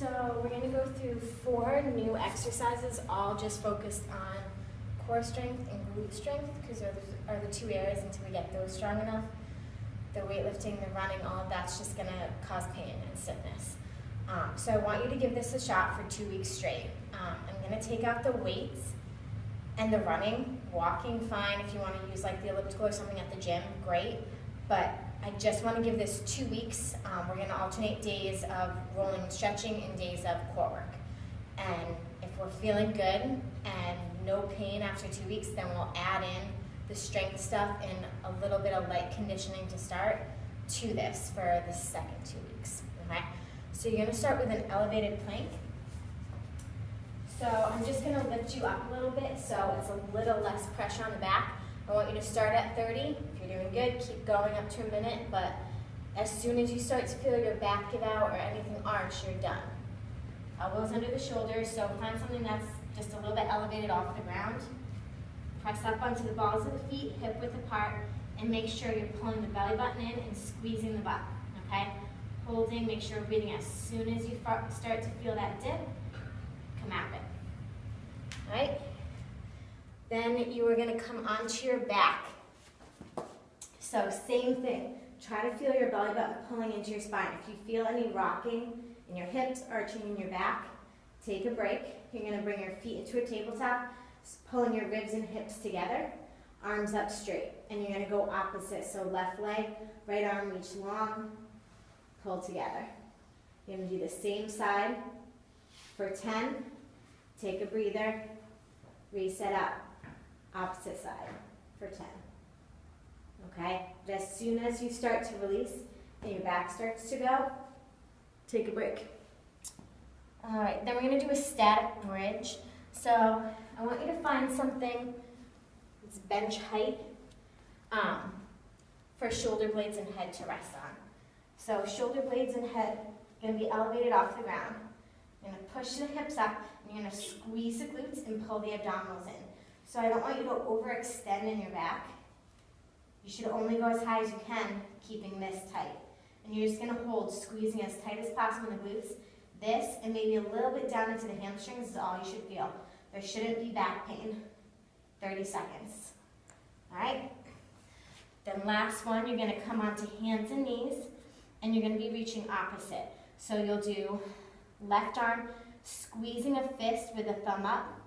So we're going to go through 4 new exercises, all just focused on core strength and glute strength, because those are the 2 areas until we get those strong enough. The weightlifting, the running, all of that's just going to cause pain and stiffness. So I want you to give this a shot for 2 weeks straight. I'm going to take out the weights and the running. Walking, fine. If you want to use like the elliptical or something at the gym, great. But I just want to give this 2 weeks. We're going to alternate days of rolling and stretching and days of core work. And if we're feeling good and no pain after 2 weeks, then we'll add in the strength stuff and a little bit of light conditioning to start to this for the second 2 weeks. Okay? So you're going to start with an elevated plank. So I'm just going to lift you up a little bit so it's a little less pressure on the back. I want you to start at 30. If you're doing good, keep going up to a minute, but as soon as you start to feel your back give out or anything arch, you're done. Elbows under the shoulders, so find something that's just a little bit elevated off the ground. Press up onto the balls of the feet, hip width apart, and make sure you're pulling the belly button in and squeezing the butt, okay? Holding, make sure you're breathing. As soon as you start to feel that dip, come out of it, all right? Then you are going to come onto your back. So same thing. Try to feel your belly button pulling into your spine. If you feel any rocking in your hips, arching in your back, take a break. You're going to bring your feet into a tabletop, pulling your ribs and hips together, arms up straight. And you're going to go opposite. So left leg, right arm reach long, pull together. You're going to do the same side for 10. Take a breather, reset up. Opposite side for 10. Okay? But as soon as you start to release and your back starts to go, take a break. All right, then we're going to do a static bridge. So I want you to find something that's bench height for shoulder blades and head to rest on. So shoulder blades and head are going to be elevated off the ground. You're going to push the hips up, and you're going to squeeze the glutes and pull the abdominals in. So I don't want you to overextend in your back. You should only go as high as you can, keeping this tight. And you're just going to hold, squeezing as tight as possible in the glutes. This, and maybe a little bit down into the hamstrings is all you should feel. There shouldn't be back pain. 30 seconds. All right? Then last one, you're going to come onto hands and knees, and you're going to be reaching opposite. So you'll do left arm, squeezing a fist with a thumb up,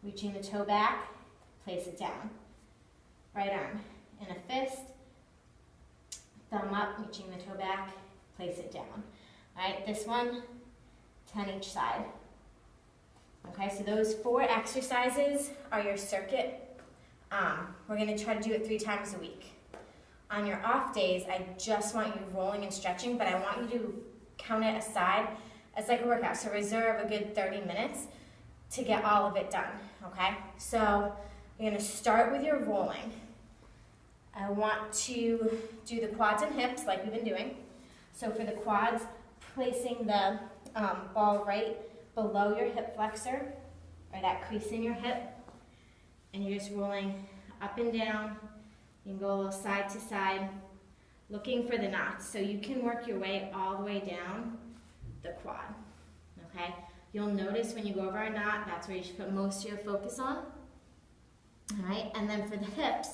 reaching the toe back, place it down. Right arm in a fist, thumb up, reaching the toe back, place it down. All right, this one, 10 each side. Okay, so those 4 exercises are your circuit. We're gonna try to do it 3 times a week. On your off days, I just want you rolling and stretching, but I want you to count it aside as like a workout. So reserve a good 30 minutes to get all of it done, okay? So you're gonna start with your rolling. I want to do the quads and hips like we've been doing. So for the quads, placing the ball right below your hip flexor, or that crease in your hip, and you're just rolling up and down. You can go a little side to side, looking for the knots. So you can work your way all the way down the quad, okay? You'll notice when you go over a knot, that's where you should put most of your focus on. All right, and then for the hips,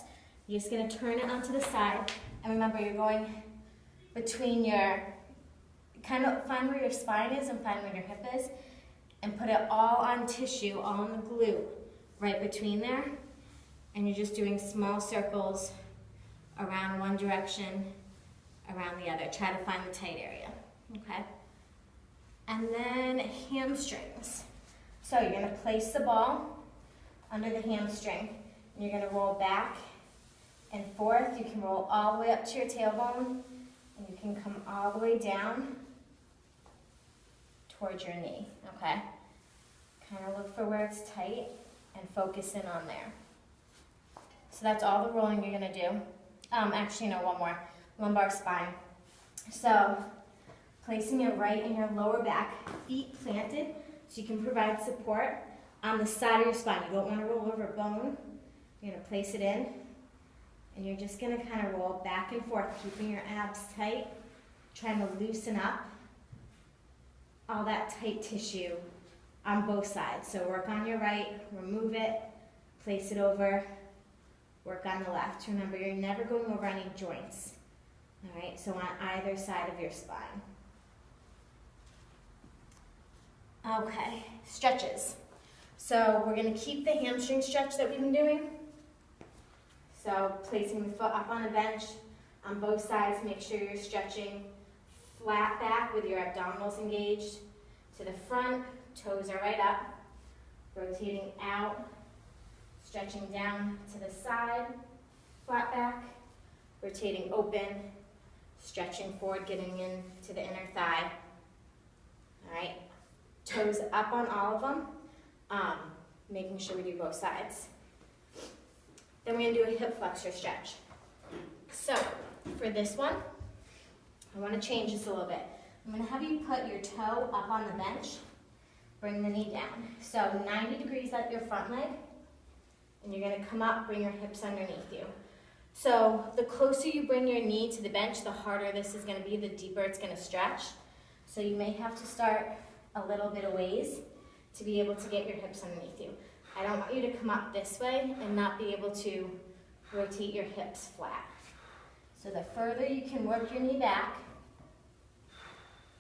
you're just gonna turn it onto the side. And remember, you're going between your, kind of find where your spine is and find where your hip is, and put it all on tissue, all on the glute, right between there. And you're just doing small circles around one direction, around the other. Try to find the tight area, okay? And then hamstrings. So you're gonna place the ball under the hamstring, and you're gonna roll back and forth. You can roll all the way up to your tailbone, and you can come all the way down towards your knee, okay? Kind of look for where it's tight and focus in on there. So that's all the rolling you're gonna do. Actually, no, one more. Lumbar spine. So placing it right in your lower back, feet planted, so you can provide support on the side of your spine. You don't want to roll over bone. You're going to place it in, and you're just going to kind of roll back and forth, keeping your abs tight, trying to loosen up all that tight tissue on both sides. So work on your right, remove it, place it over, work on the left. Remember, you're never going over any joints. All right, so on either side of your spine. Okay, stretches. So we're gonna keep the hamstring stretch that we've been doing. So placing the foot up on a bench on both sides, make sure you're stretching flat back with your abdominals engaged. To the front, toes are right up, rotating out, stretching down to the side, flat back, rotating open, stretching forward, getting into the inner thigh. All right, toes up on all of them, making sure we do both sides. Then we're gonna do a hip flexor stretch. So for this one, I wanna change this a little bit. I'm gonna have you put your toe up on the bench, bring the knee down. So 90 degrees at your front leg, and you're gonna come up, bring your hips underneath you. So the closer you bring your knee to the bench, the harder this is gonna be, the deeper it's gonna stretch. So you may have to start a little bit of ways to be able to get your hips underneath you. I don't want you to come up this way and not be able to rotate your hips flat. So the further you can work your knee back,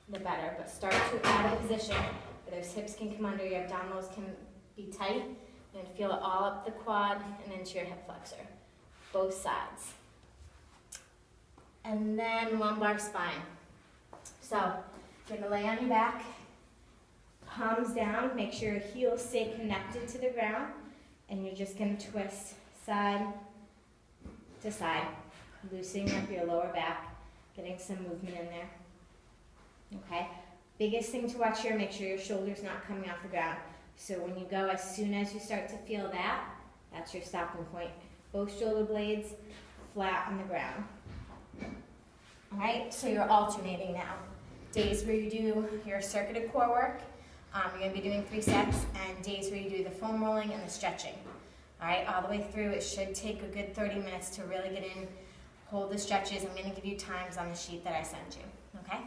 the better, but start to add a position where those hips can come under, your abdominals can be tight, and feel it all up the quad and into your hip flexor, both sides. And then lumbar spine. So you're gonna lay on your back, palms down, make sure your heels stay connected to the ground, and you're just gonna twist side to side, loosening up your lower back, getting some movement in there. Okay, biggest thing to watch here, make sure your shoulder's not coming off the ground. So when you go, as soon as you start to feel that, that's your stopping point. Both shoulder blades flat on the ground. All right, so you're alternating now. Days where you do your circuited core work, you're gonna be doing 3 sets, and days where you do the foam rolling and the stretching. All right, all the way through, it should take a good 30 minutes to really get in, hold the stretches. I'm gonna give you times on the sheet that I sent you, okay?